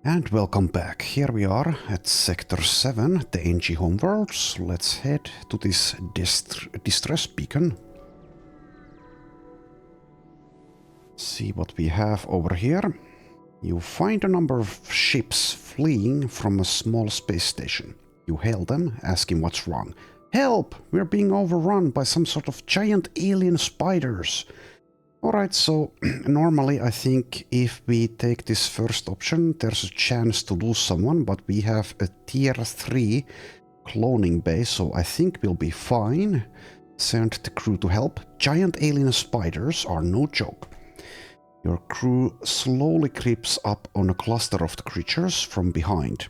And welcome back. Here we are at Sector 7, the NG homeworlds. Let's head to this distress beacon. See what we have over here. You find a number of ships fleeing from a small space station. You hail them, asking what's wrong. Help! We're being overrun by some sort of giant alien spiders. Alright, so normally I think if we take this first option, there's a chance to lose someone, but we have a tier 3 cloning base, so I think we'll be fine. Send the crew to help. Giant alien spiders are no joke. Your crew slowly creeps up on a cluster of the creatures from behind.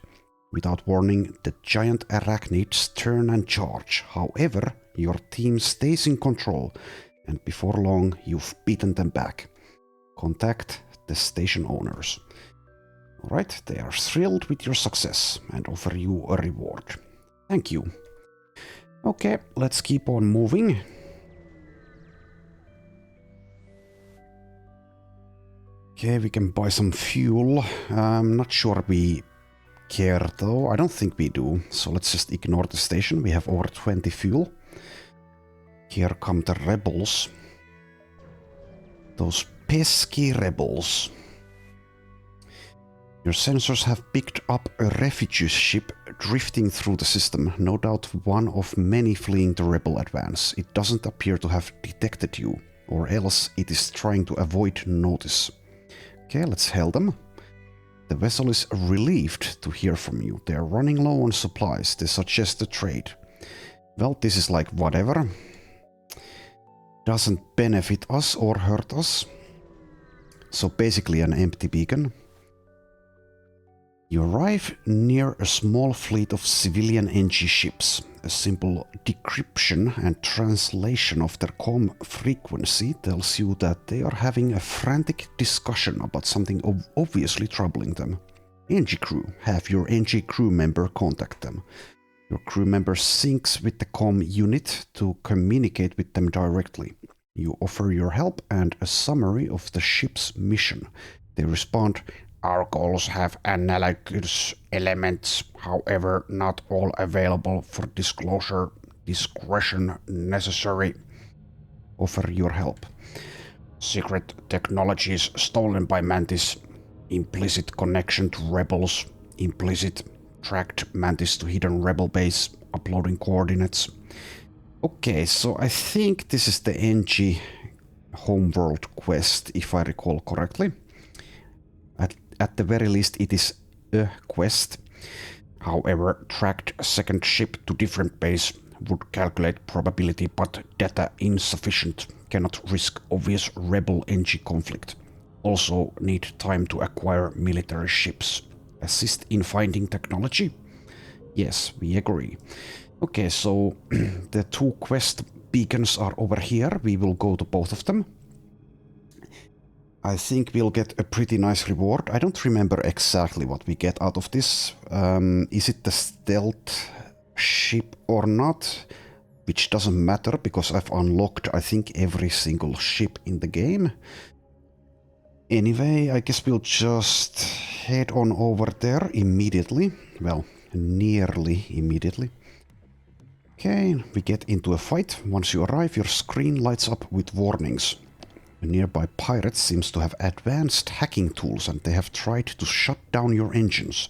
Without warning, the giant arachnids turn and charge. However, your team stays in control, and before long, you've beaten them back. Contact the station owners. Alright, they are thrilled with your success and offer you a reward. Thank you. Okay, let's keep on moving. Okay, we can buy some fuel. I'm not sure we care though. I don't think we do. So let's just ignore the station. We have over 20 fuel. Here come the rebels. Those pesky rebels. Your sensors have picked up a refugee ship drifting through the system. No doubt one of many fleeing the rebel advance. It doesn't appear to have detected you, or else it is trying to avoid notice. Okay, let's hail them. The vessel is relieved to hear from you. They are running low on supplies. They suggest a trade. Well, this is like whatever. Doesn't benefit us or hurt us. So basically an empty beacon. You arrive near a small fleet of civilian NG ships. A simple decryption and translation of their comm frequency tells you that they are having a frantic discussion about something obviously troubling them. NG crew, have your NG crew member contact them. Your crew member syncs with the comm unit to communicate with them directly. You offer your help and a summary of the ship's mission. They respond, "Our goals have analogous elements, however not all available for disclosure. Discretion necessary. Offer your help. Secret technologies stolen by Mantis. Implicit connection to rebels. Implicit tracked Mantis to hidden rebel base. Uploading coordinates." Okay, so I think this is the NG homeworld quest, if I recall correctly. At the very least, it is a quest. However, tracked second ship to different base would calculate probability, but data insufficient. Cannot risk obvious rebel-NG conflict. Also need time to acquire military ships. Assist in finding technology? Yes, we agree. Okay, so the two quest beacons are over here. We will go to both of them. I think we'll get a pretty nice reward. I don't remember exactly what we get out of this. Is it the stealth ship or not? Which doesn't matter because I've unlocked, I think, every single ship in the game. Anyway, I guess we'll just head on over there immediately. Well, nearly immediately. Okay, we get into a fight. Once you arrive, your screen lights up with warnings. A nearby pirate seems to have advanced hacking tools and they have tried to shut down your engines.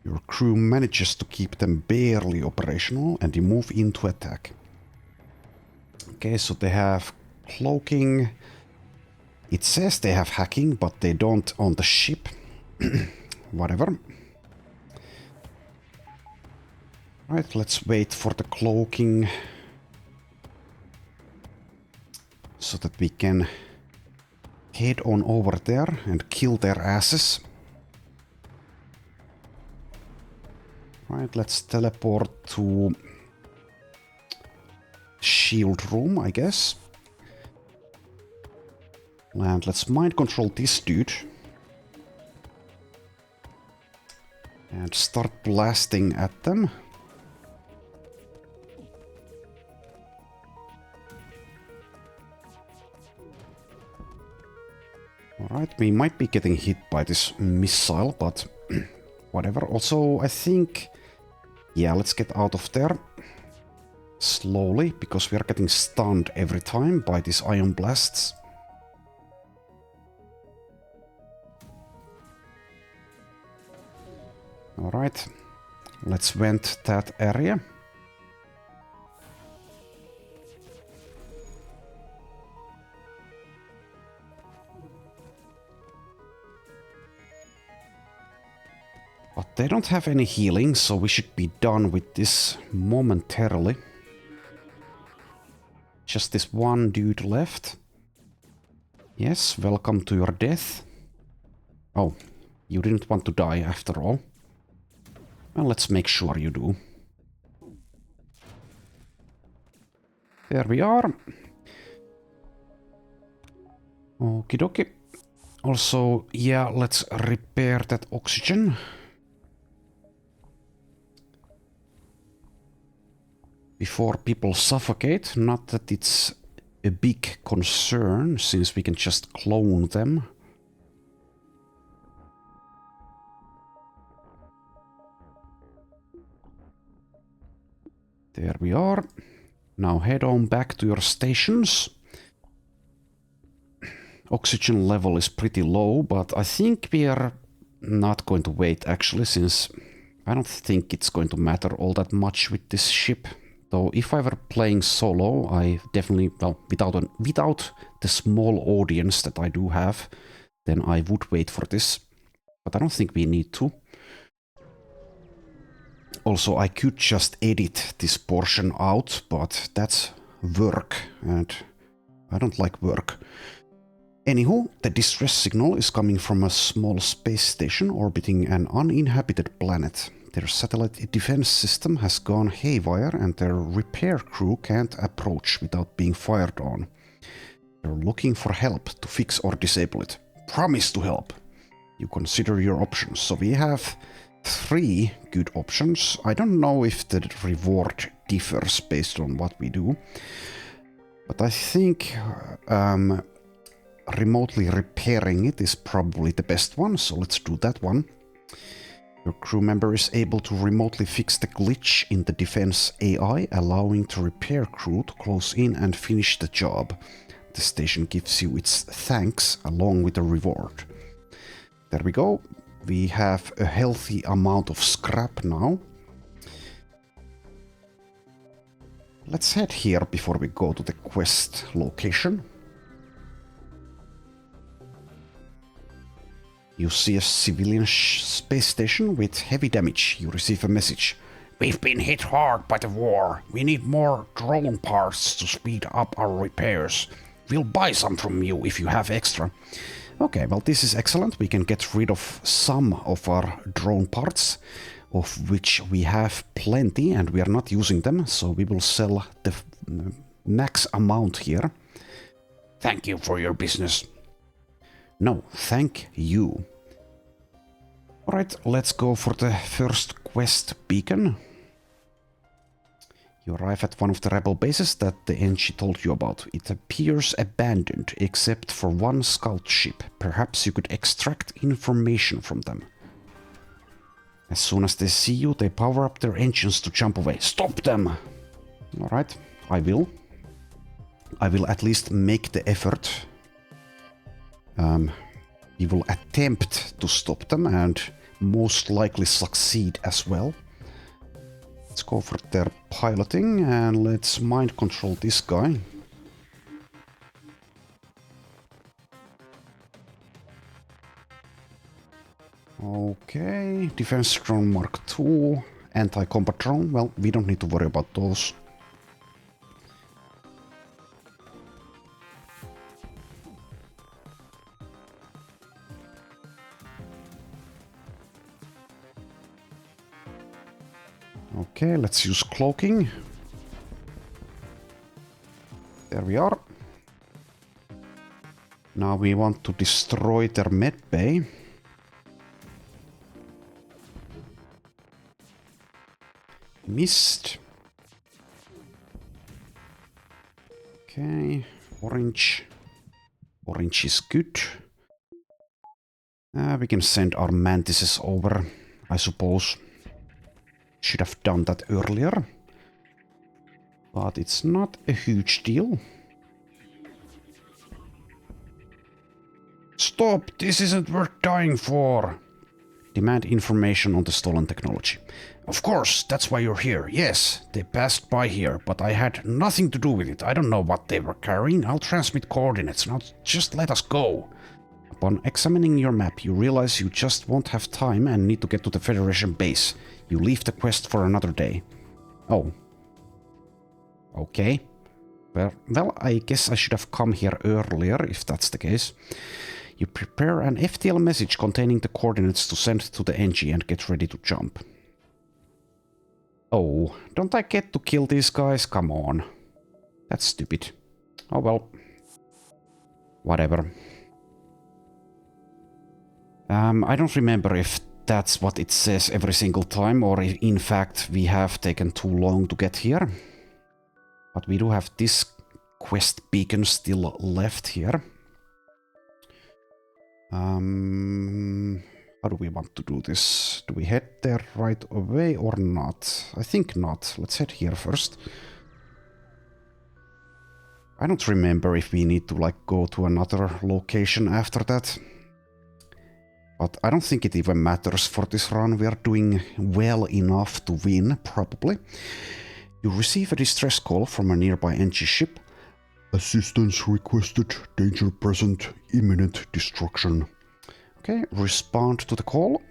Your crew manages to keep them barely operational and you move in to attack. Okay, so they have cloaking. It says they have hacking, but they don't on the ship. Whatever. Right, let's wait for the cloaking so that we can head on over there and kill their asses. Right, let's teleport to shield room, I guess. And let's mind control this dude. And start blasting at them. Alright, we might be getting hit by this missile, but whatever. Also, I think... Yeah, let's get out of there. Slowly, because we are getting stunned every time by these ion blasts. Alright, let's vent that area. But they don't have any healing, so we should be done with this momentarily. Just this one dude left. Yes, welcome to your death. Oh, you didn't want to die after all. Well, let's make sure you do. There we are. Okie dokie. Also, yeah, let's repair that oxygen. Before people suffocate, not that it's a big concern, since we can just clone them. There we are. Now head on back to your stations. Oxygen level is pretty low, but I think we are not going to wait actually, since I don't think it's going to matter all that much with this ship. Though if I were playing solo, I definitely, well, without the small audience that I do have, then I would wait for this. But I don't think we need to. Also, I could just edit this portion out, but that's work, and I don't like work. Anywho, the distress signal is coming from a small space station orbiting an uninhabited planet. Their satellite defense system has gone haywire and their repair crew can't approach without being fired on. They're looking for help to fix or disable it. Promise to help. You consider your options. So we have 3 good options. I don't know if the reward differs based on what we do. But I think remotely repairing it is probably the best one. So let's do that one. Your crew member is able to remotely fix the glitch in the defense AI, allowing the repair crew to close in and finish the job. The station gives you its thanks along with a reward. There we go. We have a healthy amount of scrap now. Let's head here before we go to the quest location. You see a civilian space station with heavy damage. You receive a message. We've been hit hard by the war. We need more drone parts to speed up our repairs. We'll buy some from you if you have extra. Okay, well this is excellent. We can get rid of some of our drone parts, of which we have plenty and we are not using them. So we will sell the max amount here. Thank you for your business. No, thank you. Alright, let's go for the first quest beacon. You arrive at one of the rebel bases that the NG told you about. It appears abandoned, except for one scout ship. Perhaps you could extract information from them. As soon as they see you, they power up their engines to jump away. Stop them! Alright, I will. I will at least make the effort. We will attempt to stop them and most likely succeed as well. Let's go for their piloting and let's mind control this guy. Okay, defense drone Mark II, anti-combat drone. Well, we don't need to worry about those. Okay, let's use cloaking. There we are. Now we want to destroy their med bay. Missed. Okay, orange. Orange is good. We can send our mantises over, I suppose. Should have done that earlier. But it's not a huge deal. Stop! This isn't worth dying for! Demand information on the stolen technology. Of course, that's why you're here. Yes, they passed by here, but I had nothing to do with it. I don't know what they were carrying. I'll transmit coordinates. Now just let us go. Upon examining your map, you realize you just won't have time and need to get to the Federation base. You leave the quest for another day. Oh. Okay. Well, I guess I should have come here earlier, if that's the case. You prepare an FTL message containing the coordinates to send to the NG and get ready to jump. Oh, don't I get to kill these guys? Come on. That's stupid. Oh well. Whatever. I don't remember if that's what it says every single time, or if in fact we have taken too long to get here. But we do have this quest beacon still left here. How do we want to do this? Do we head there right away or not? I think not. Let's head here first. I don't remember if we need to like go to another location after that. But I don't think it even matters for this run. We are doing well enough to win, probably. You receive a distress call from a nearby NG ship. Assistance requested, danger present, imminent destruction. Okay, respond to the call.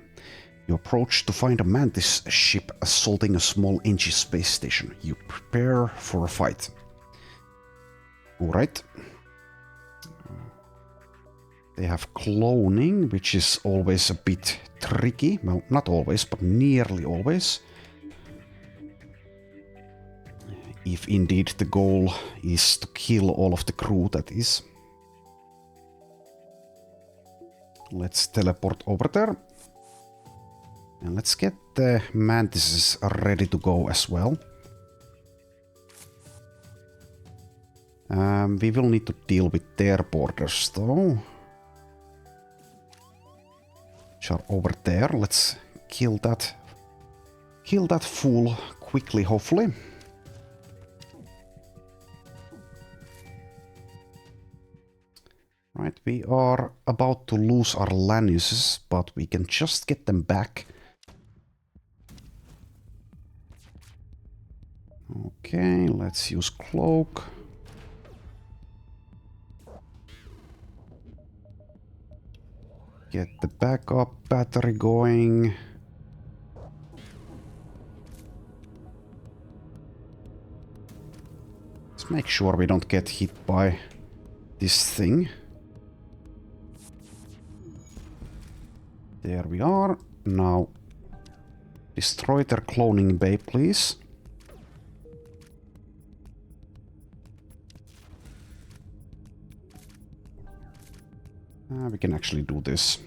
You approach to find a Mantis ship assaulting a small NG space station. You prepare for a fight. Alright. They have cloning, which is always a bit tricky. Well, not always, but nearly always. If indeed the goal is to kill all of the crew, that is. Let's teleport over there. And let's get the mantises ready to go as well. We will need to deal with their borders though. Which are over there. Let's kill that fool quickly, hopefully. Right, we are about to lose our Laniuses, but we can just get them back. Okay, let's use Cloak. Get the backup battery going. Let's make sure we don't get hit by this thing. There we are. Now, destroy their cloning bay, please. We can actually do this.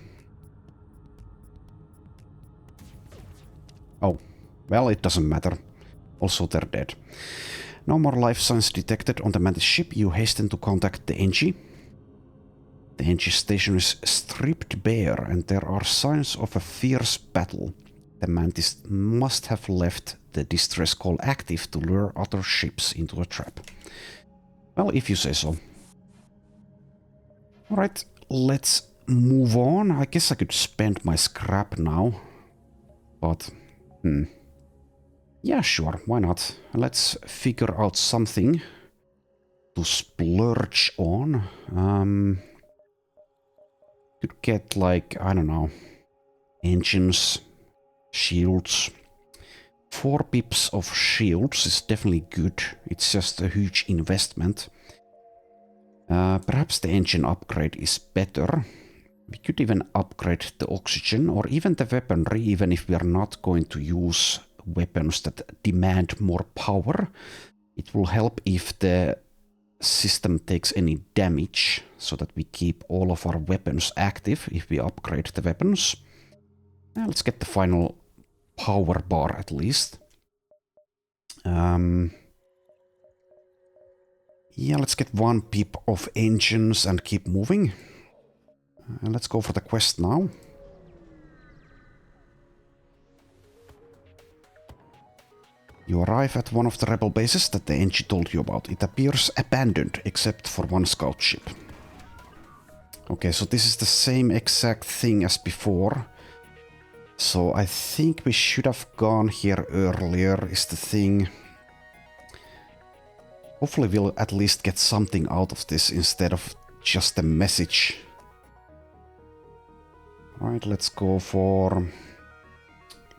Oh, well, it doesn't matter. Also, they're dead. No more life signs detected on the Mantis ship. You hasten to contact the NG. The NG station is stripped bare and there are signs of a fierce battle. The Mantis must have left the distress call active to lure other ships into a trap. Well, if you say so. Alright, let's move on. I guess I could spend my scrap now. But, yeah, sure, why not? Let's figure out something to splurge on. Could get like, I don't know, engines, shields. 4 pips of shields is definitely good. It's just a huge investment. Perhaps the engine upgrade is better. We could even upgrade the oxygen or even the weaponry, even if we are not going to use weapons that demand more power. It will help if the system takes any damage, so that we keep all of our weapons active if we upgrade the weapons. Let's get the final power bar at least. Yeah, let's get 1 pip of engines and keep moving. Let's go for the quest now. You arrive at one of the rebel bases that the NG told you about. It appears abandoned, except for one scout ship. Okay, so this is the same exact thing as before. So I think we should have gone here earlier, is the thing. Hopefully we'll at least get something out of this instead of just a message. Alright, let's go for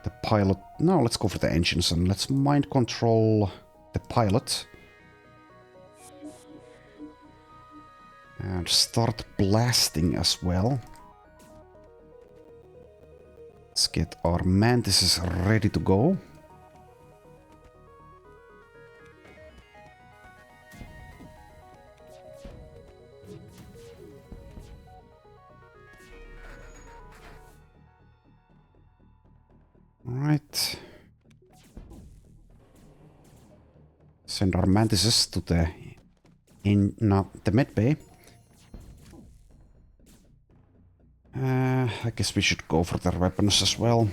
the pilot. No, let's go for the engines and let's mind control the pilot. And start blasting as well. Let's get our mantises ready to go. Alright. Send our mantises to the med bay. I guess we should go for their weapons as well.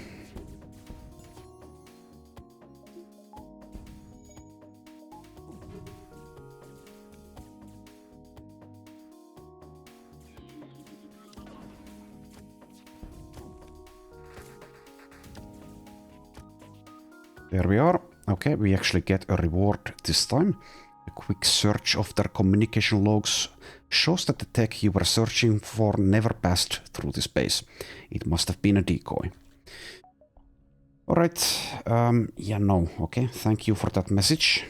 There we are. Okay, we actually get a reward this time. A quick search of their communication logs shows that the tech you were searching for never passed through this base. It must have been a decoy. Alright, yeah, no, okay, thank you for that message.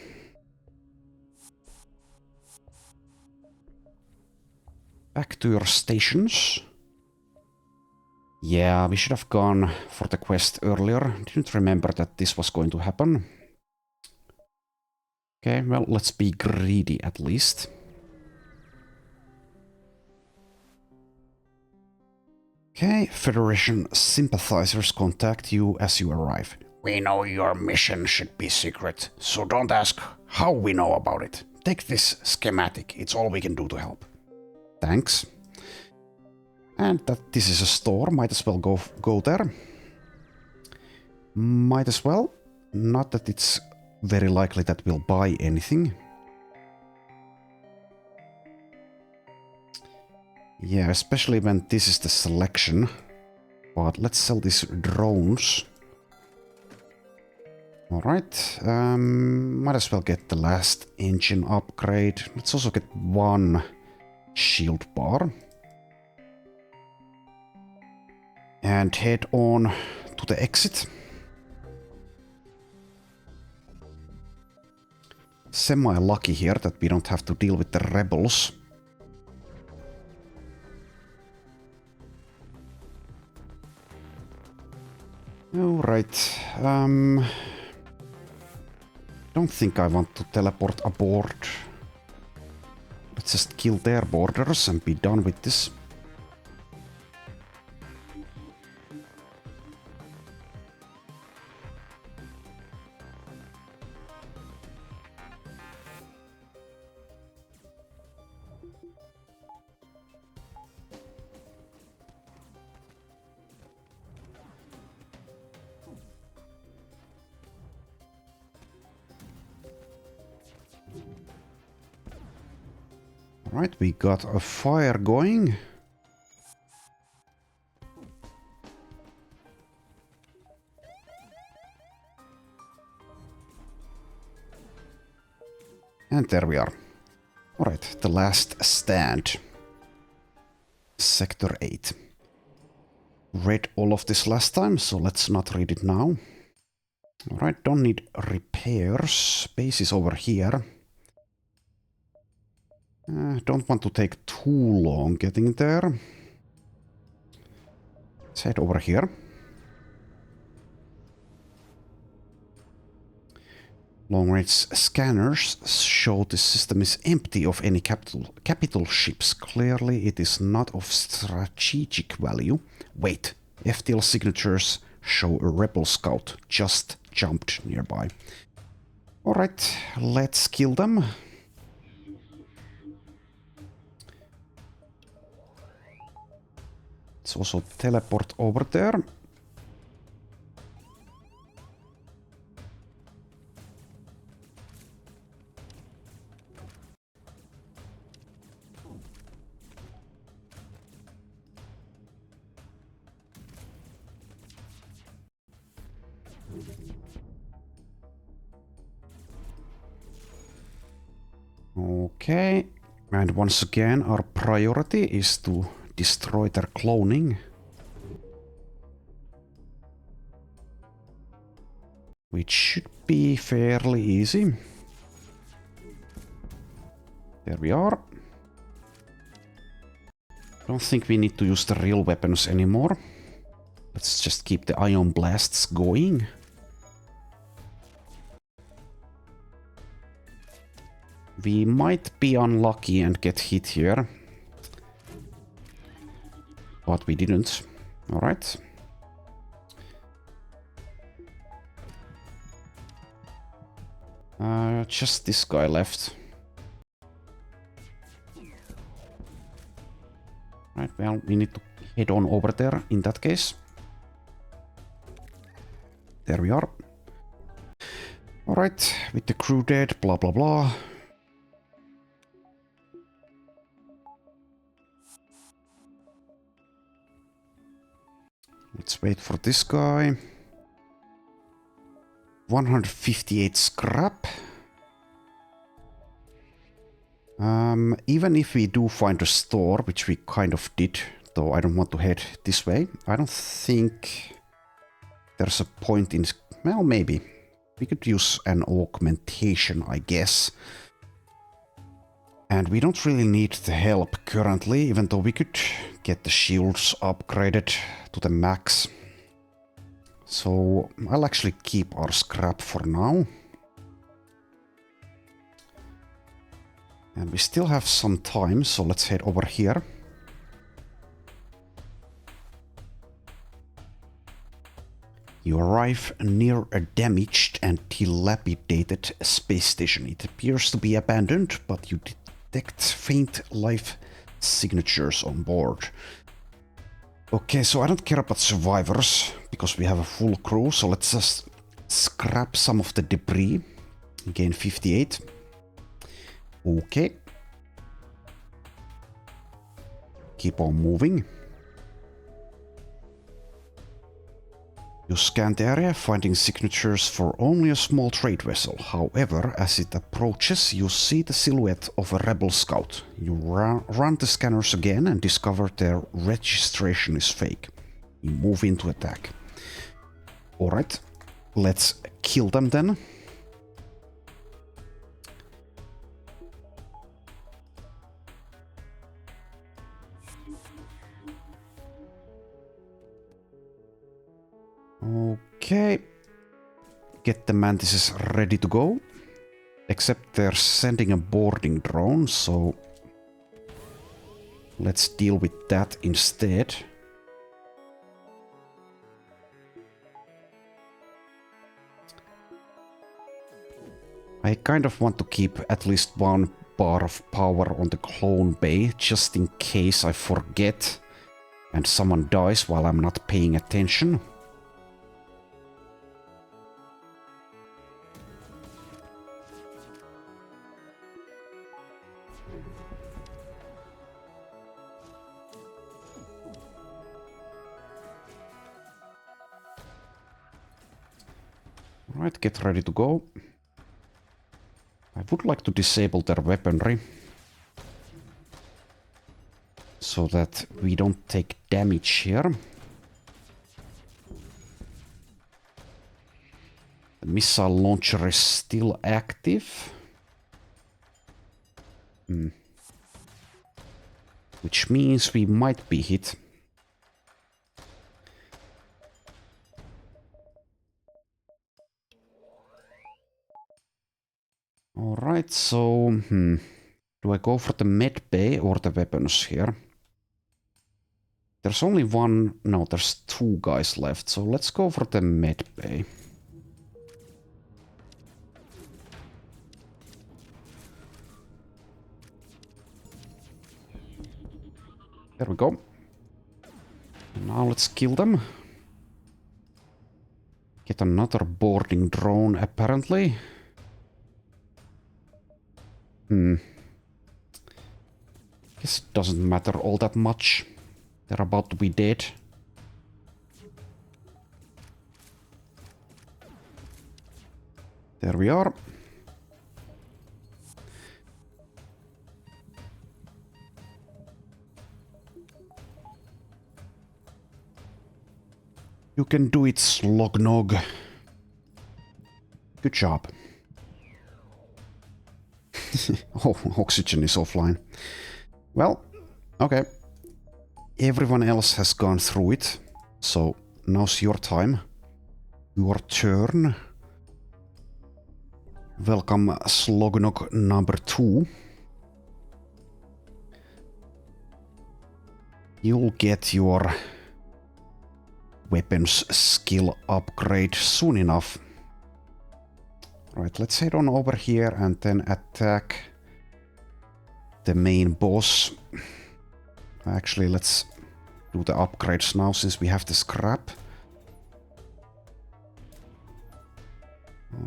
Back to your stations. Yeah, we should have gone for the quest earlier. Didn't remember that this was going to happen. Okay, well, let's be greedy at least. Okay, Federation sympathizers contact you as you arrive. We know your mission should be secret, so don't ask how we know about it. Take this schematic, it's all we can do to help. Thanks. And that this is a store, might as well go there. Might as well. Not that it's very likely that we'll buy anything. Yeah, especially when this is the selection. But let's sell these drones. Alright, might as well get the last engine upgrade. Let's also get one shield bar. And head on to the exit. Semi-lucky here that we don't have to deal with the rebels. Alright, don't think I want to teleport aboard. Let's just kill their borders and be done with this. Right, we got a fire going. And there we are. Alright, the last stand. Sector 8. Read all of this last time, so let's not read it now. Alright, don't need repairs. Base is over here. Don't want to take too long getting there. Let's head over here. Long-range scanners show the system is empty of any capital ships. Clearly it is not of strategic value. Wait, FTL signatures show a rebel scout just jumped nearby. Alright, let's kill them. Let's also teleport over there. Okay. And once again, our priority is to destroy their cloning. Which should be fairly easy. There we are. Don't think we need to use the real weapons anymore. Let's just keep the ion blasts going. We might be unlucky and get hit here. But we didn't. Alright. Just this guy left. Right, well, we need to head on over there in that case. There we are. Alright, with the crew dead, blah blah blah. Let's wait for this guy. 158 scrap. Even if we do find a store, which we kind of did, though I don't want to head this way, I don't think there's a point in... Well, maybe. We could use an augmentation, I guess. And we don't really need the help currently, even though we could get the shields upgraded to the max. So I'll actually keep our scrap for now. And we still have some time, so let's head over here. You arrive near a damaged and dilapidated space station. It appears to be abandoned, but you detect faint life signatures on board. Okay, so I don't care about survivors, because we have a full crew, so let's just scrap some of the debris. Gain 58. Okay. Keep on moving. You scan the area, finding signatures for only a small trade vessel. However, as it approaches, you see the silhouette of a rebel scout. You run the scanners again and discover their registration is fake. You move into attack. Alright, let's kill them then. Okay. Get the mantises ready to go. Except they're sending a boarding drone, so let's deal with that instead. I kind of want to keep at least one bar of power on the clone bay, just in case I forget and someone dies while I'm not paying attention. Right, get ready to go. I would like to disable their weaponry so that we don't take damage here. The missile launcher is still active. Which means we might be hit. Alright, so... Do I go for the med bay or the weapons here? There's only one... No, there's two guys left, so let's go for the med bay. There we go. Now let's kill them. Get another boarding drone, apparently. Guess it doesn't matter all that much. They're about to be dead. There we are. You can do it, Slognog. Good job. Oh, oxygen is offline. Well, okay. Everyone else has gone through it, so now's your time. Your turn. Welcome, Slognog number 2. You'll get your weapons skill upgrade soon enough. Right, let's head on over here and then attack the main boss. Actually, let's do the upgrades now since we have the scrap.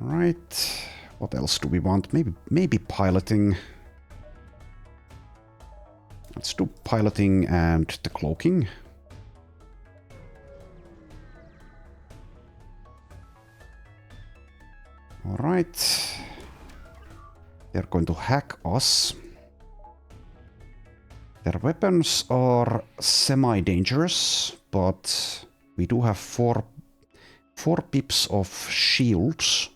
Alright, what else do we want? Maybe piloting. Let's do piloting and the cloaking. Alright. They're going to hack us. Their weapons are semi-dangerous, but we do have four pips of shields.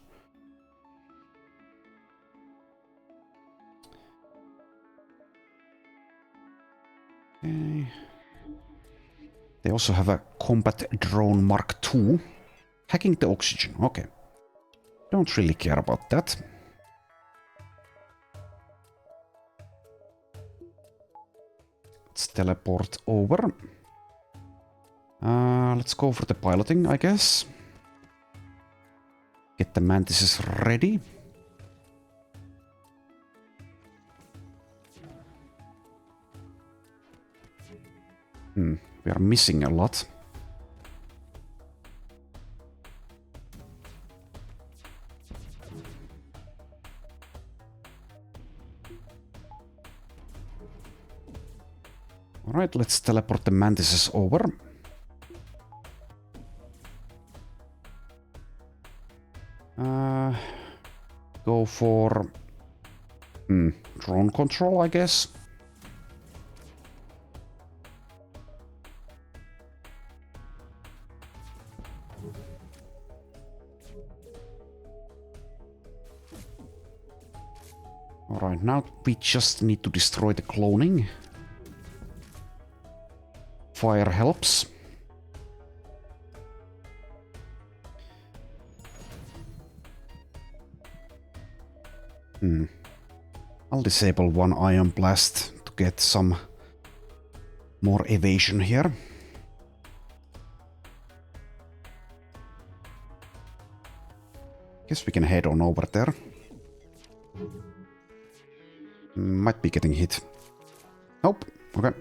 Okay. They also have a combat drone Mark II. Hacking the oxygen, okay. Don't really care about that. Let's teleport over. Let's go for the piloting, I guess. Get the mantises ready. We are missing a lot. Alright, let's teleport the mantises over. Go for drone control, I guess. Alright, now we just need to destroy the cloning. Fire helps. I'll disable one ion blast to get some more evasion here. Guess we can head on over there. Might be getting hit. Nope. Okay.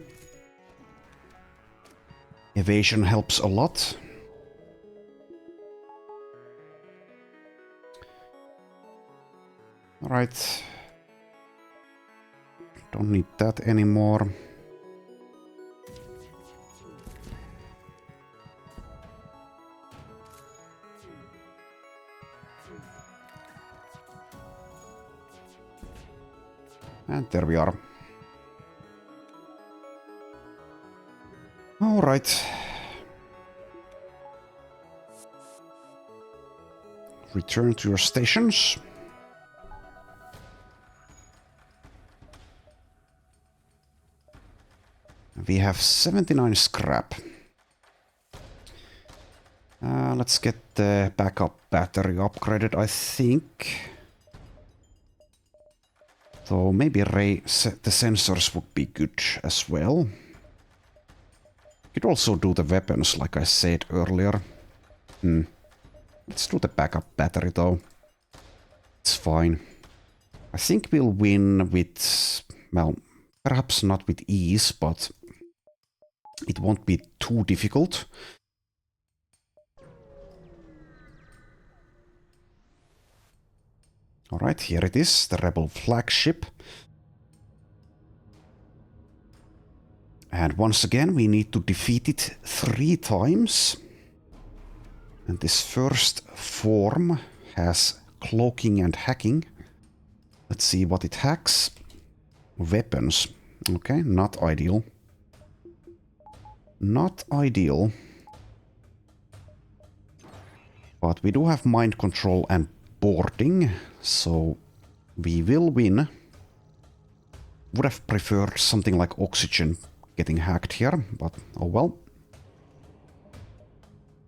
Evasion helps a lot. Alright. Don't need that anymore. And there we are. All right. Return to your stations. We have 79 scrap. Let's get the backup battery upgraded, I think. So maybe the sensors would be good as well. Could also do the weapons, like I said earlier. Let's do the backup battery though. It's fine. I think we'll win with, well, perhaps not with ease, but it won't be too difficult. Alright, here it is, the Rebel flagship. And once again, we need to defeat it 3 times. And this first form has cloaking and hacking. Let's see what it hacks. Weapons. Okay, not ideal. Not ideal. But we do have mind control and boarding, so we will win. Would have preferred something like oxygen getting hacked here, but oh well.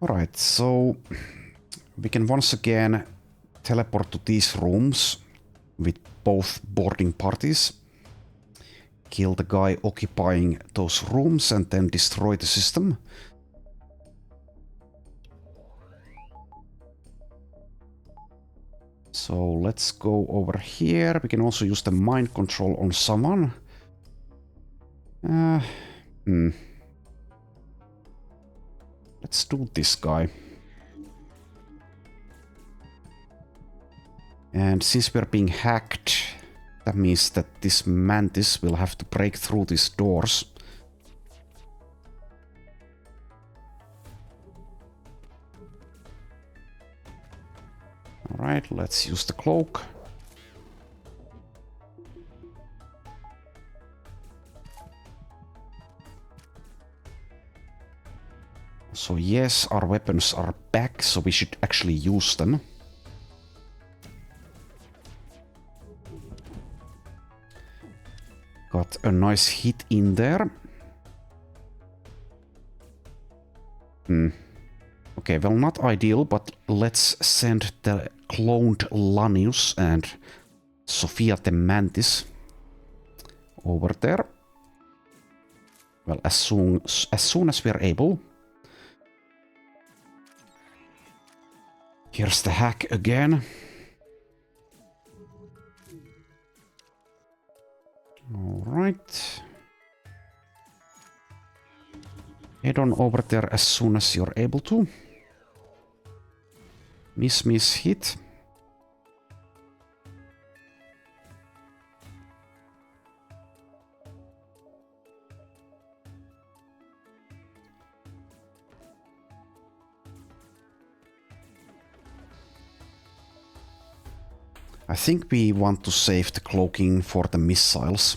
Alright, so we can once again teleport to these rooms with both boarding parties. Kill the guy occupying those rooms and then destroy the system. So let's go over here. We can also use the mind control on someone. Let's do this guy. And since we're being hacked, that means that this mantis will have to break through these doors. Alright, let's use the cloak. So yes, our weapons are back, so we should actually use them. Got a nice hit in there. Okay, well, not ideal, but let's send the cloned Lanius and Sophia the Mantis over there. Well, as soon as we're able. Here's the hack again. Alright. Head on over there as soon as you're able to. Miss, hit. I think we want to save the cloaking for the missiles.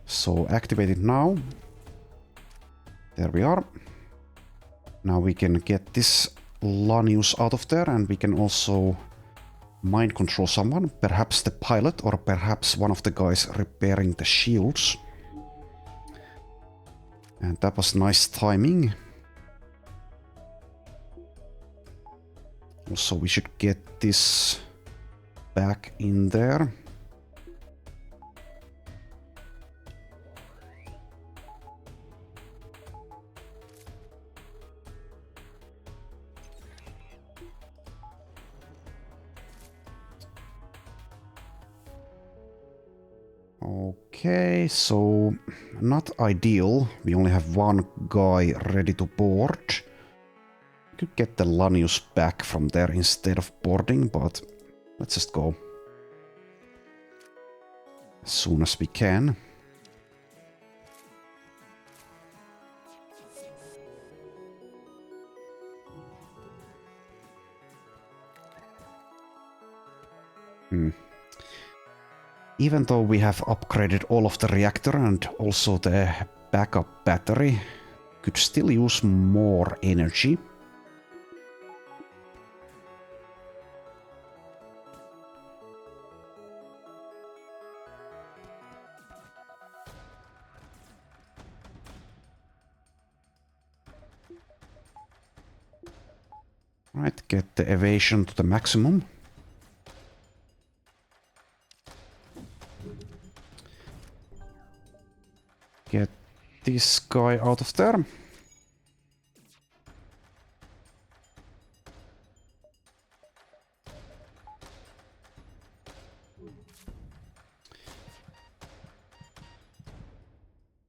So activate it now. There we are. Now we can get this Lanius out of there, and we can also mind control someone, perhaps the pilot or perhaps one of the guys repairing the shields. And that was nice timing. Also, we should get this back in there. Okay, so not ideal. We only have one guy ready to board. Could get the Lanius back from there instead of boarding, but let's just go as soon as we can. Even though we have upgraded all of the reactor and also the backup battery, could still use more energy. Right, get the evasion to the maximum. Get this guy out of there.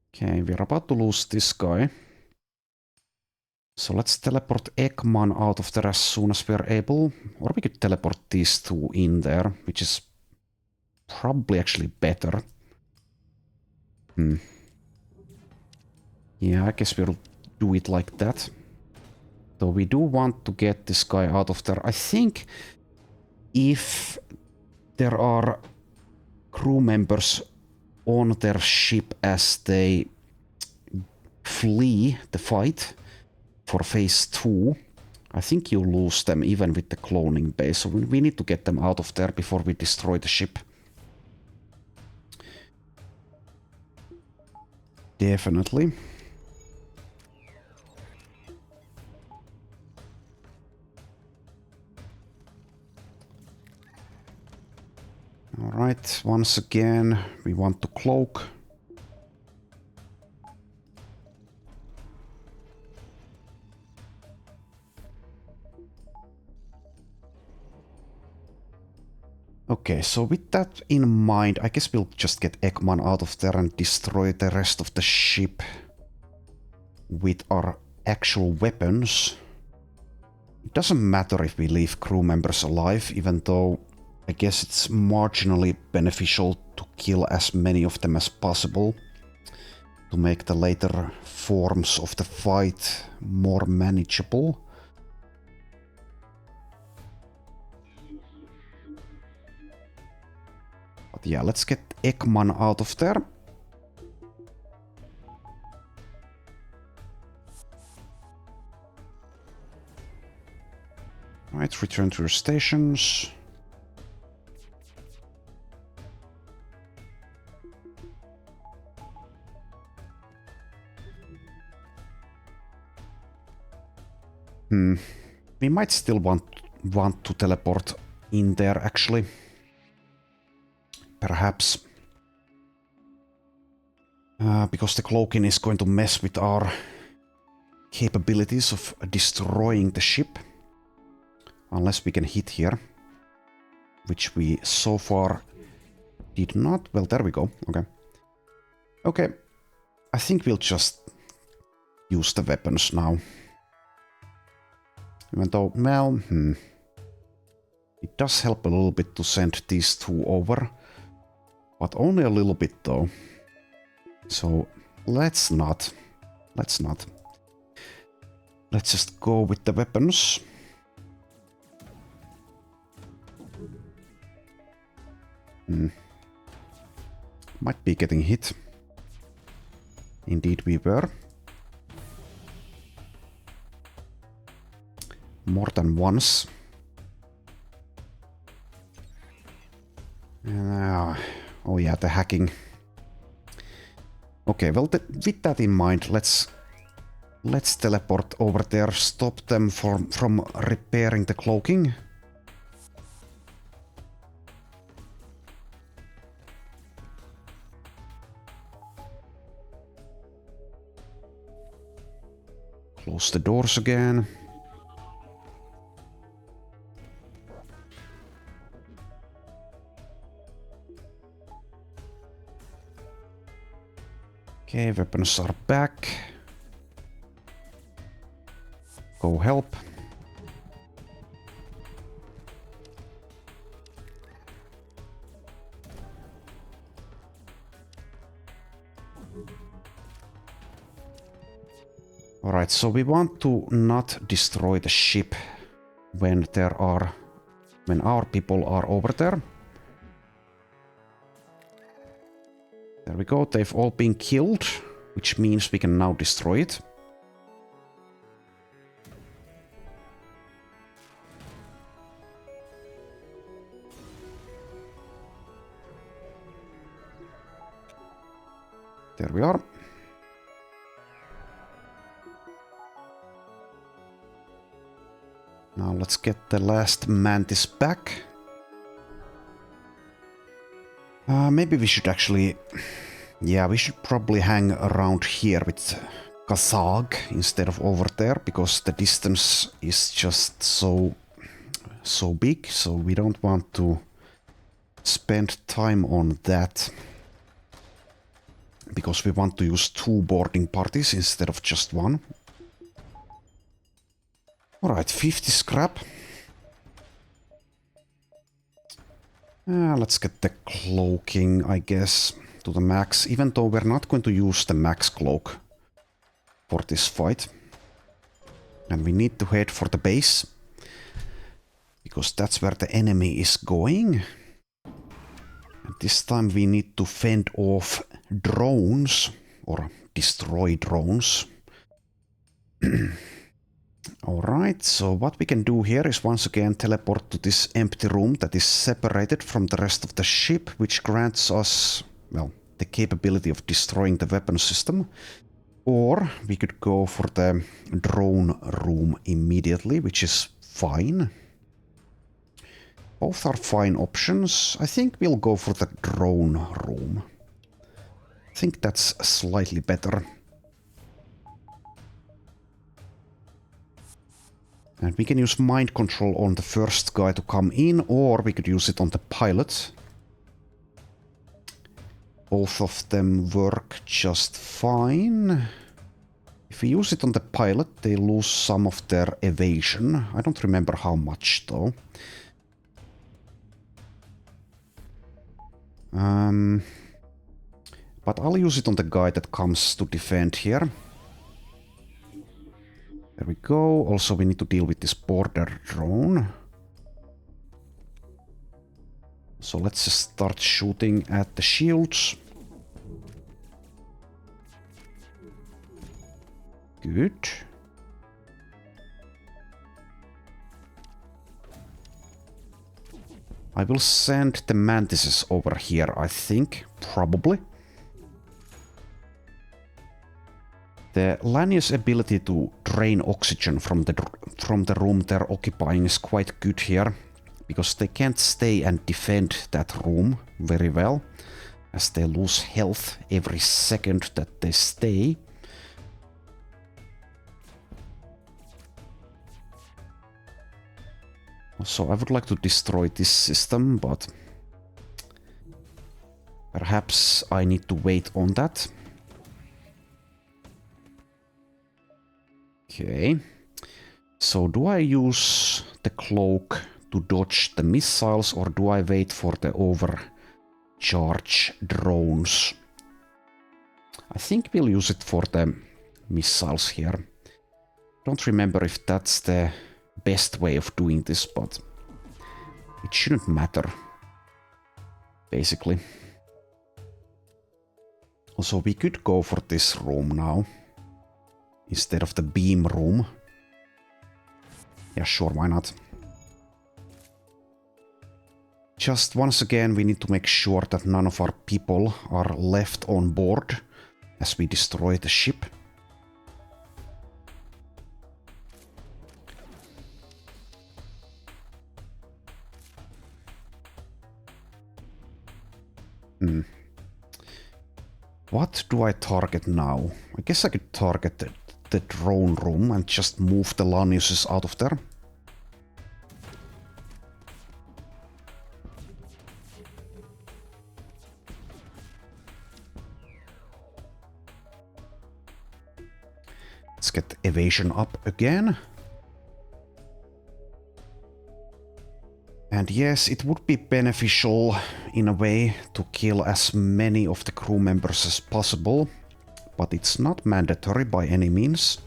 Okay, we're about to lose this guy. So let's teleport Ekman out of there as soon as we're able. Or we could teleport these two in there, which is probably actually better. Yeah, I guess we'll do it like that. So we do want to get this guy out of there. I think if there are crew members on their ship as they flee the fight for phase 2, I think you lose them even with the cloning base. So we need to get them out of there before we destroy the ship. Definitely. Alright, once again, we want to cloak. Okay, so with that in mind, I guess we'll just get Eggman out of there and destroy the rest of the ship with our actual weapons. It doesn't matter if we leave crew members alive, even though I guess it's marginally beneficial to kill as many of them as possible to make the later forms of the fight more manageable. But yeah, let's get Eggman out of there. Right, return to your stations. We might still want to teleport in there, actually. Perhaps. Because the cloaking is going to mess with our capabilities of destroying the ship. Unless we can hit here. Which we so far did not. Well, there we go. Okay. Okay. I think we'll just use the weapons now. Even though, well, it does help a little bit to send these two over. But only a little bit though. So let's not. Let's just go with the weapons. Might be getting hit. Indeed we were. More than once. Oh yeah, the hacking. Okay, well, with that in mind, let's teleport over there, stop them from repairing the cloaking. Close the doors again. Okay, weapons are back. Go help. Alright, so we want to not destroy the ship when our people are over there. There we go, they've all been killed, which means we can now destroy it. There we are. Now let's get the last mantis back. Maybe we should actually... Yeah, we should probably hang around here with Kazag instead of over there, because the distance is just so big, so we don't want to spend time on that. Because we want to use 2 boarding parties instead of just 1. Alright, 50 scrap. Let's get the cloaking, I guess, to the max, even though we're not going to use the max cloak for this fight. And we need to head for the base. Because that's where the enemy is going. And this time we need to fend off drones. Or destroy drones. Alright, so what we can do here is once again teleport to this empty room that is separated from the rest of the ship, which grants us, well, the capability of destroying the weapon system. Or we could go for the drone room immediately, which is fine. Both are fine options. I think we'll go for the drone room. I think that's slightly better. And we can use mind control on the first guy to come in, or we could use it on the pilot. Both of them work just fine. If we use it on the pilot, they lose some of their evasion. I don't remember how much, though. But I'll use it on the guy that comes to defend here. There we go. Also, we need to deal with this border drone. So let's just start shooting at the shields. Good. I will send the mantises over here, I think. Probably. The Lanius ability to drain oxygen from the room they're occupying is quite good here, because they can't stay and defend that room very well, as they lose health every second that they stay. So I would like to destroy this system, but perhaps I need to wait on that. Okay, so do I use the cloak to dodge the missiles, or do I wait for the overcharge drones? I think we'll use it for the missiles here. Don't remember if that's the best way of doing this, but it shouldn't matter, basically. Also, we could go for this room now instead of the beam room. Yeah, sure, why not? Just once again, we need to make sure that none of our people are left on board as we destroy the ship. What do I target now? I guess I could target the drone room and just move the Laniuses out of there. Let's get evasion up again. And yes, it would be beneficial in a way to kill as many of the crew members as possible, but it's not mandatory by any means.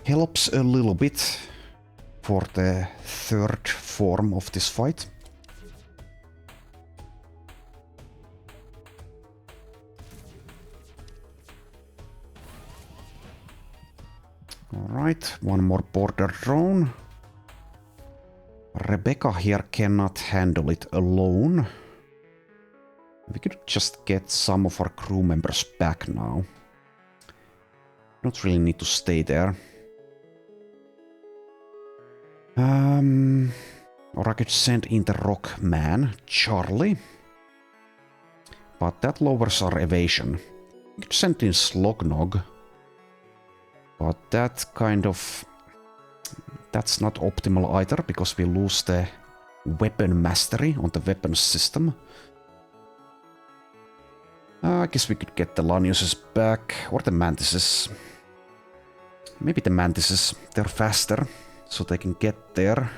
Helps a little bit for the third form of this fight. Alright, one more border drone. Rebecca here cannot handle it alone. We could just get some of our crew members back now. Don't really need to stay there. Or I could send in the rock man, Charlie. But that lowers our evasion. We could send in Slognog. But that kind of... that's not optimal either, because we lose the weapon mastery on the weapons system. I guess we could get the Laniuses back, or the Mantises. Maybe the Mantises, they're faster, so they can get there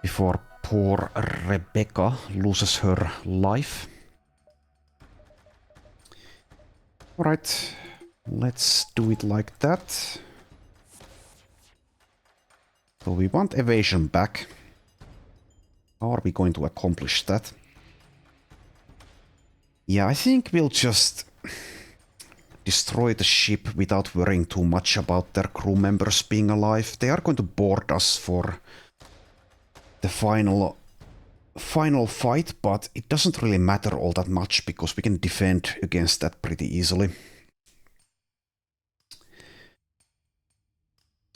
before poor Rebecca loses her life. Alright, let's do it like that. So we want evasion back. How are we going to accomplish that? Yeah, I think we'll just destroy the ship without worrying too much about their crew members being alive. They are going to board us for the final fight, but it doesn't really matter all that much because we can defend against that pretty easily.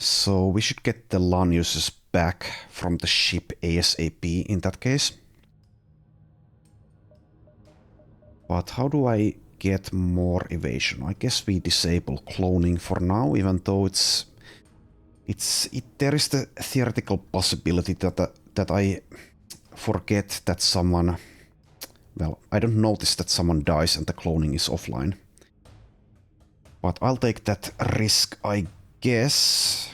So we should get the Laniuses back from the ship ASAP in that case. But how do I get more evasion? I guess we disable cloning for now, even though there is the theoretical possibility that I forget that someone... Well, I don't notice that someone dies and the cloning is offline. But I'll take that risk, I guess.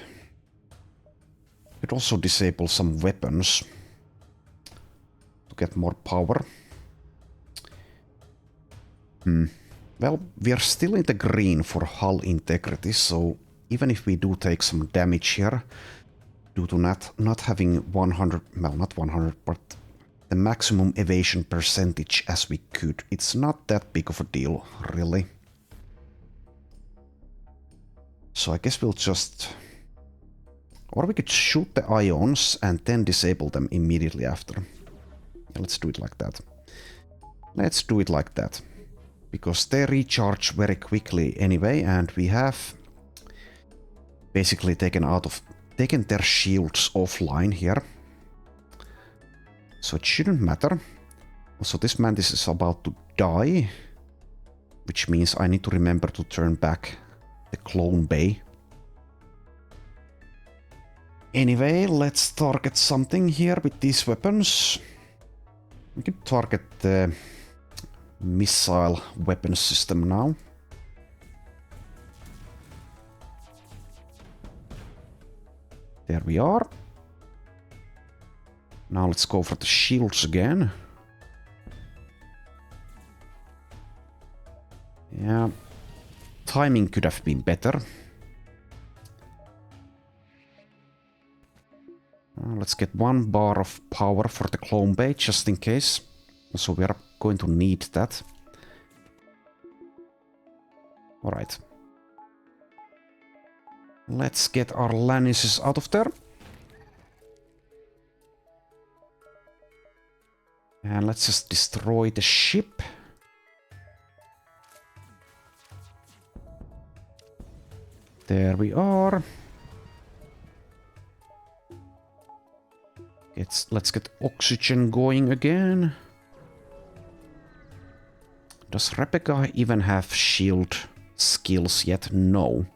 Could also disable some weapons to get more power. Well, we are still in the green for hull integrity, so even if we do take some damage here, due to not having 100, well, not 100, but the maximum evasion percentage as we could, it's not that big of a deal, really. So I guess we'll just... Or we could shoot the ions and then disable them immediately after. Let's do it like that. Let's do it like that. Because they recharge very quickly anyway, and we have basically taken their shields offline here. So it shouldn't matter. Also, this mantis is about to die, which means I need to remember to turn back the clone bay. Anyway, let's target something here with these weapons. We can target the missile weapon system now. There we are. Now let's go for the shields again. Yeah, timing could have been better. Let's get 1 bar of power for the clone bay just in case. So we are going to need that. Alright. Let's get our Laniuses out of there. And let's just destroy the ship. There we are. Let's get oxygen going again. Does Rebecca even have shield skills yet? No.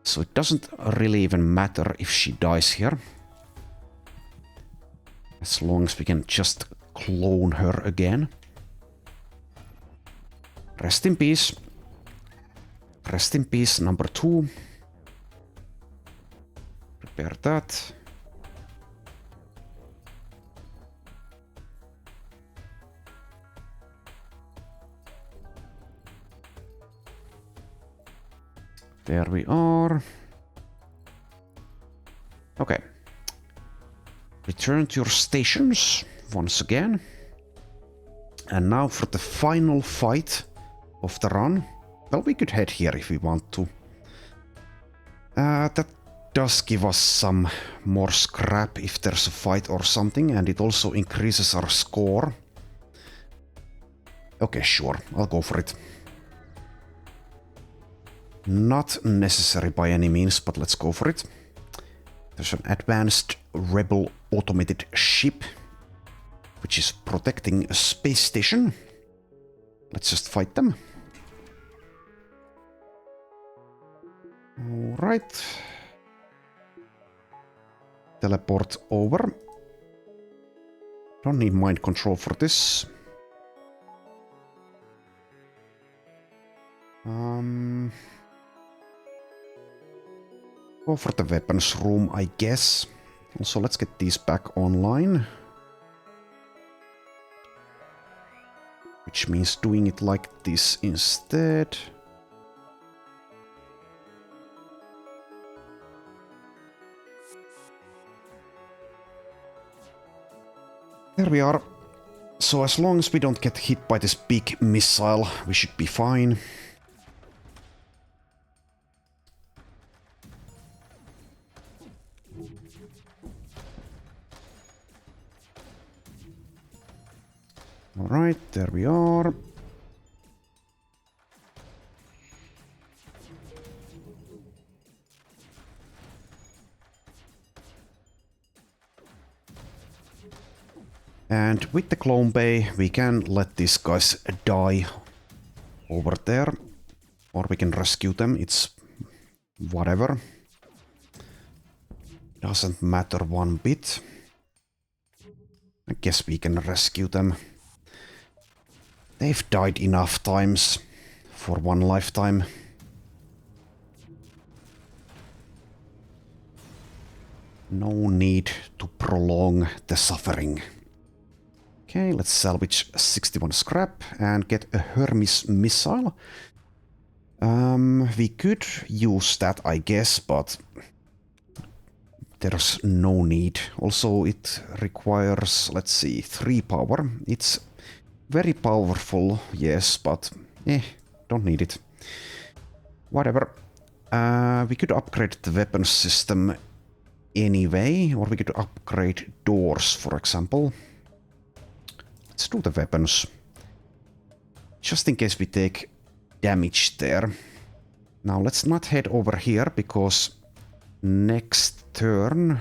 So it doesn't really even matter if she dies here. As long as we can just clone her again. Rest in peace. Rest in peace, number 2. Prepare that. There we are. Okay. Return to your stations once again. And now for the final fight of the run. Well, we could head here if we want to. That does give us some more scrap if there's a fight or something, and it also increases our score. Okay, sure, I'll go for it. Not necessary by any means, but let's go for it. There's an advanced rebel automated ship, which is protecting a space station. Let's just fight them. Alright. Teleport over. Don't need mind control for this. Go for the weapons room, I guess. Also, let's get these back online. Which means doing it like this instead. There we are. So as long as we don't get hit by this big missile, we should be fine. Alright, there we are. And with the clone bay, we can let these guys die over there. Or we can rescue them, it's whatever. Doesn't matter one bit. I guess we can rescue them. They've died enough times for one lifetime. No need to prolong the suffering. Okay, let's salvage 61 scrap and get a Hermes missile. We could use that, I guess, but there's no need. Also, it requires, let's see, 3 power. It's very powerful, yes, but don't need it. Whatever. We could upgrade the weapon system anyway, or we could upgrade doors, for example. Let's do the weapons. Just in case we take damage there. Now let's not head over here, because next turn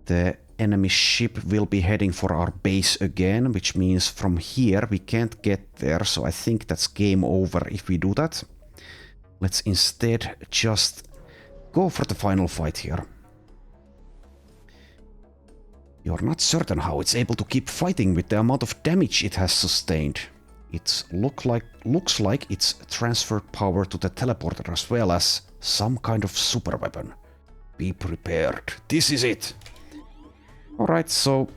the enemy ship will be heading for our base again, which means from here we can't get there, so I think that's game over if we do that. Let's instead just go for the final fight here. You're not certain how it's able to keep fighting with the amount of damage it has sustained. It looks like it's transferred power to the teleporter as well as some kind of super weapon. Be prepared. This is it. Alright, so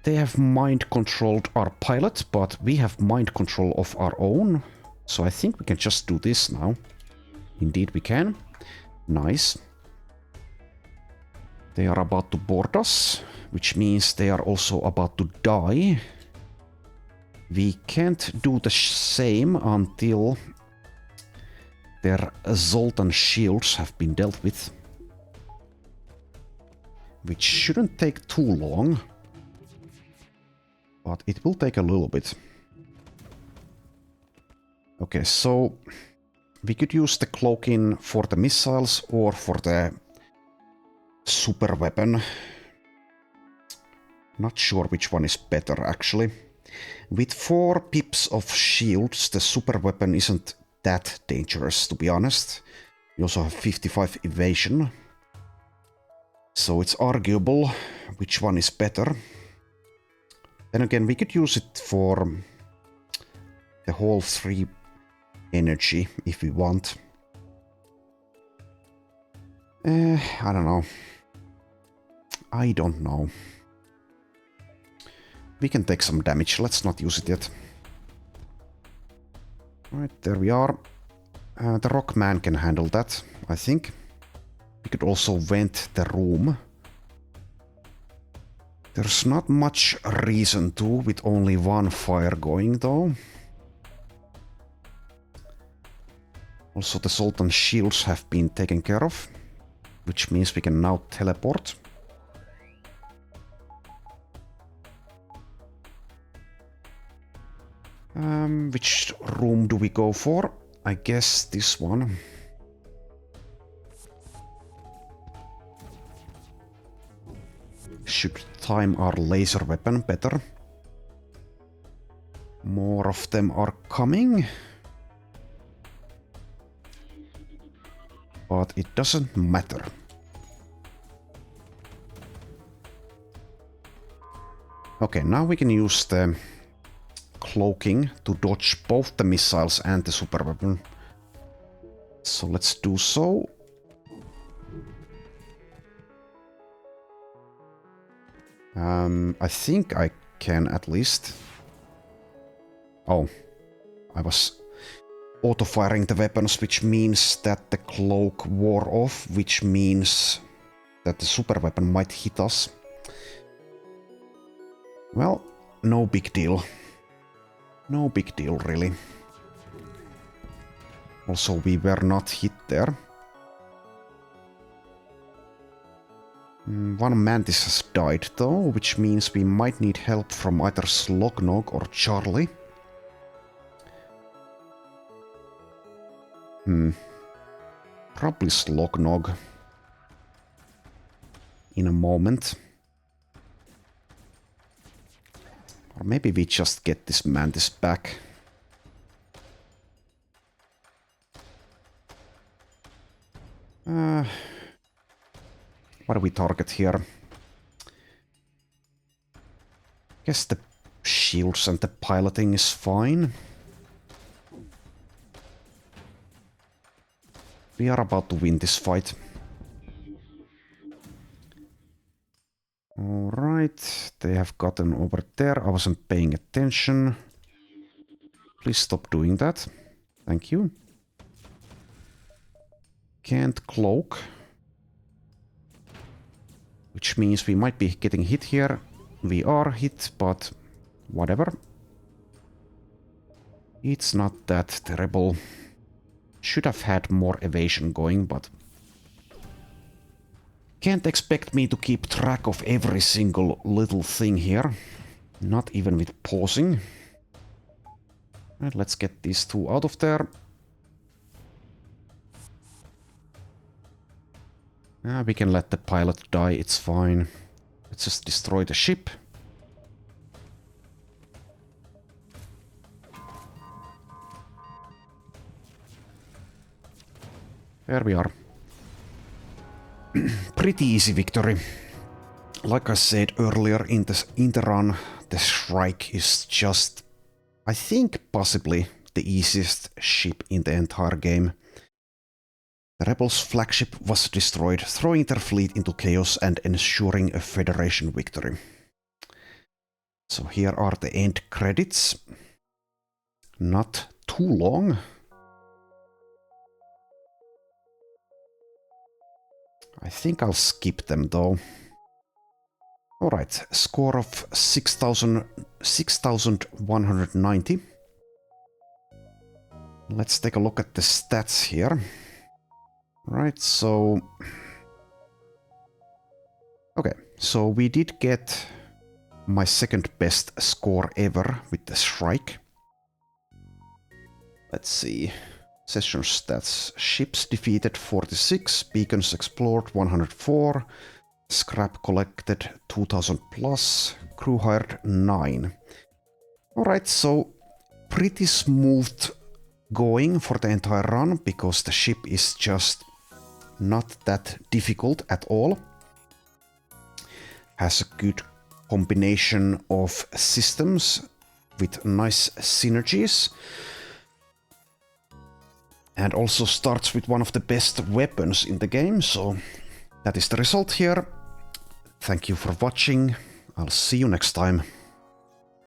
they have mind-controlled our pilot, but we have mind control of our own. So I think we can just do this now. Indeed we can. Nice. They are about to board us, which means they are also about to die. We can't do the same until their Zoltan shields have been dealt with. Which shouldn't take too long. But it will take a little bit. Okay, so we could use the cloaking for the missiles or for the super weapon. Not sure which one is better, actually. With 4 pips of shields, the super weapon isn't that dangerous, to be honest. We also have 55 evasion. So it's arguable which one is better. Then again, we could use it for the whole 3 energy if we want. I don't know. I don't know. We can take some damage. Let's not use it yet. Right, there we are. The Rockman can handle that, I think. We could also vent the room. There's not much reason to, with only 1 fire going, though. Also, the Sultan shields have been taken care of, which means we can now teleport. Which room do we go for? I guess this one. Should time our laser weapon better. More of them are coming. But it doesn't matter. Okay, now we can use the cloaking to dodge both the missiles and the super weapon. So let's do so. I think I can at least. Oh, I was auto-firing the weapons, which means that the cloak wore off, which means that the super weapon might hit us. Well, no big deal. No big deal, really. Also, we were not hit there. One mantis has died though, which means we might need help from either Slognog or Charlie. Probably Slognog. In a moment. Or maybe we just get this mantis back. What do we target here? Guess the shields and the piloting is fine. We are about to win this fight. Alright, they have gotten over there. I wasn't paying attention. Please stop doing that. Thank you. Can't cloak. Which means we might be getting hit here. We are hit, but whatever. It's not that terrible. Should have had more evasion going, but can't expect me to keep track of every single little thing here. Not even with pausing. Right, let's get these two out of there. We can let the pilot die, it's fine. Let's just destroy the ship. There we are. Pretty easy victory. Like I said earlier in the run, the Shrike is just, I think, possibly the easiest ship in the entire game. The Rebels' flagship was destroyed, throwing their fleet into chaos and ensuring a Federation victory. So here are the end credits. Not too long. I think I'll skip them though. Alright, score of 6,190. Let's take a look at the stats here. Right, so... Okay, so we did get my second best score ever with the Shrike. Let's see. Session stats. Ships defeated 46, beacons explored 104, scrap collected 2000 plus, crew hired 9. Alright, so pretty smooth going for the entire run because the ship is just not that difficult at all. Has a good combination of systems with nice synergies. And also starts with one of the best weapons in the game, so that is the result here. Thank you for watching. I'll see you next time.